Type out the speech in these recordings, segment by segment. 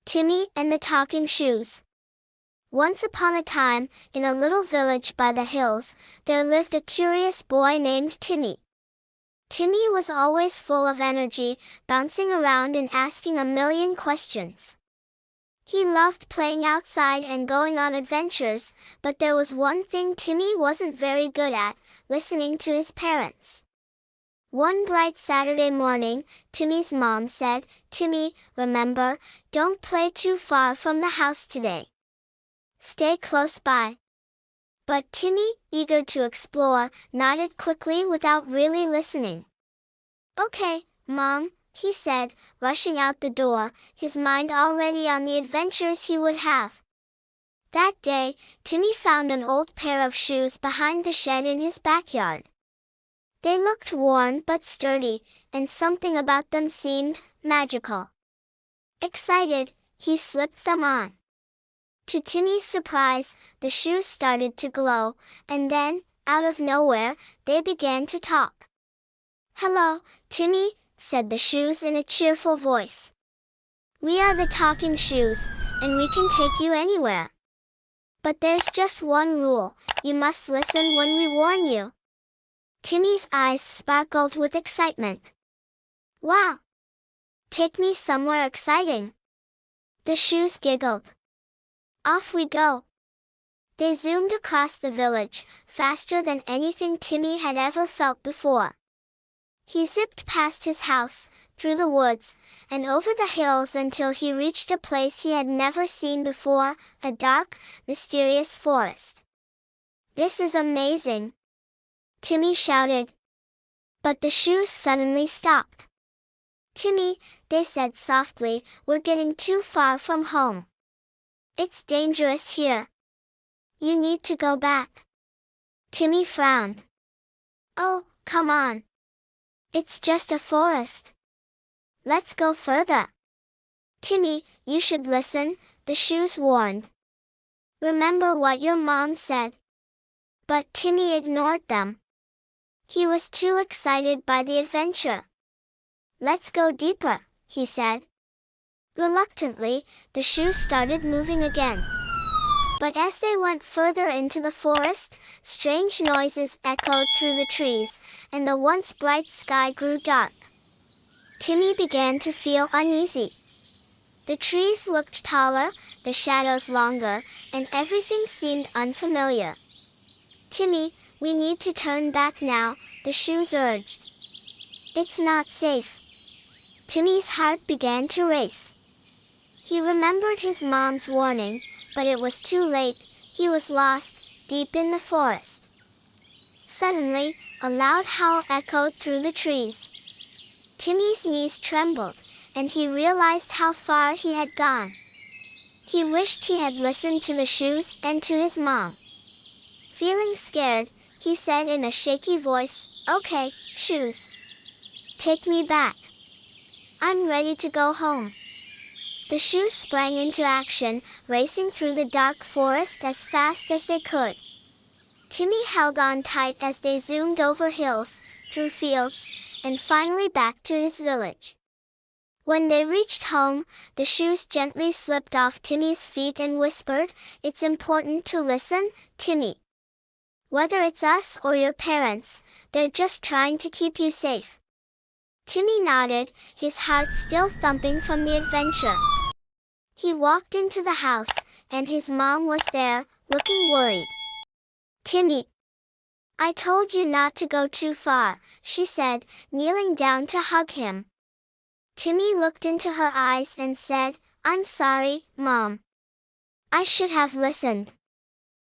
Timmy and the Talking Shoes. Once upon a time, in a little village by the hills, there lived a curious boy named Timmy. Timmy was always full of energy, bouncing around and asking a million questions. He loved playing outside and going on adventures, but there was one thing Timmy wasn't very good at: listening to his parents. One bright Saturday morning, Timmy's mom said, "Timmy, remember, don't play too far from the house today. Stay close by." But Timmy, eager to explore, nodded quickly without really listening. "Okay, Mom," he said, rushing out the door, his mind already on the adventures he would have. That day, Timmy found an old pair of shoes behind the shed in his backyard. They looked worn but sturdy, and something about them seemed magical. Excited, he slipped them on. To Timmy's surprise, the shoes started to glow, and then, out of nowhere, they began to talk. "Hello, Timmy," said the shoes in a cheerful voice. "We are the Talking Shoes, and we can take you anywhere. But there's just one rule: you must listen when we warn you." Timmy's eyes sparkled with excitement. "Wow! Take me somewhere exciting." The shoes giggled. "Off we go." They zoomed across the village, faster than anything Timmy had ever felt before. He zipped past his house, through the woods, and over the hills until he reached a place he had never seen before, a dark, mysterious forest. "This is amazing!" Timmy shouted. But the shoes suddenly stopped. "Timmy," they said softly, "we're getting too far from home. It's dangerous here. You need to go back." Timmy frowned. "Oh, come on. It's just a forest. Let's go further." "Timmy, you should listen," the shoes warned. "Remember what your mom said." But Timmy ignored them. He was too excited by the adventure. "Let's go deeper," he said. Reluctantly, the shoes started moving again. But as they went further into the forest, strange noises echoed through the trees, and the once bright sky grew dark. Timmy began to feel uneasy. The trees looked taller, the shadows longer, and everything seemed unfamiliar. "Timmy, we need to turn back now," the shoes urged. "It's not safe." Timmy's heart began to race. He remembered his mom's warning, but it was too late. He was lost, deep in the forest. Suddenly, a loud howl echoed through the trees. Timmy's knees trembled, and he realized how far he had gone. He wished he had listened to the shoes and to his mom. Feeling scared, he said in a shaky voice, "Okay, shoes. Take me back. I'm ready to go home." The shoes sprang into action, racing through the dark forest as fast as they could. Timmy held on tight as they zoomed over hills, through fields, and finally back to his village. When they reached home, the shoes gently slipped off Timmy's feet and whispered, "It's important to listen, Timmy. Whether it's us or your parents, they're just trying to keep you safe." Timmy nodded, his heart still thumping from the adventure. He walked into the house, and his mom was there, looking worried. "Timmy, I told you not to go too far," she said, kneeling down to hug him. Timmy looked into her eyes and said, "I'm sorry, Mom. I should have listened.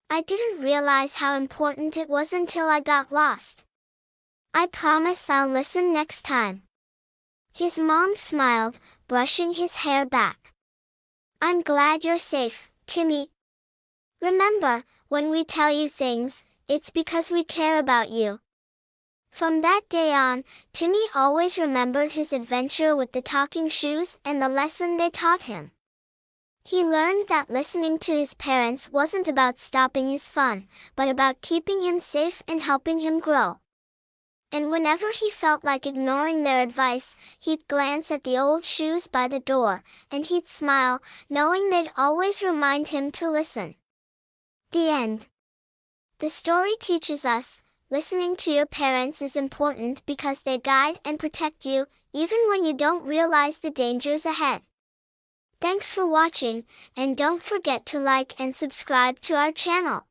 I didn't realize how important it was until I got lost. I promise I'll listen next time." His mom smiled, brushing his hair back. "I'm glad you're safe, Timmy. Remember, when we tell you things, it's because we care about you." From that day on, Timmy always remembered his adventure with the Talking Shoes and the lesson they taught him. He learned that listening to his parents wasn't about stopping his fun, but about keeping him safe and helping him grow. And whenever he felt like ignoring their advice, he'd glance at the old shoes by the door, and he'd smile, knowing they'd always remind him to listen. The end. The story teaches us, listening to your parents is important because they guide and protect you, even when you don't realize the dangers ahead. Thanks for watching, and don't forget to like and subscribe to our channel.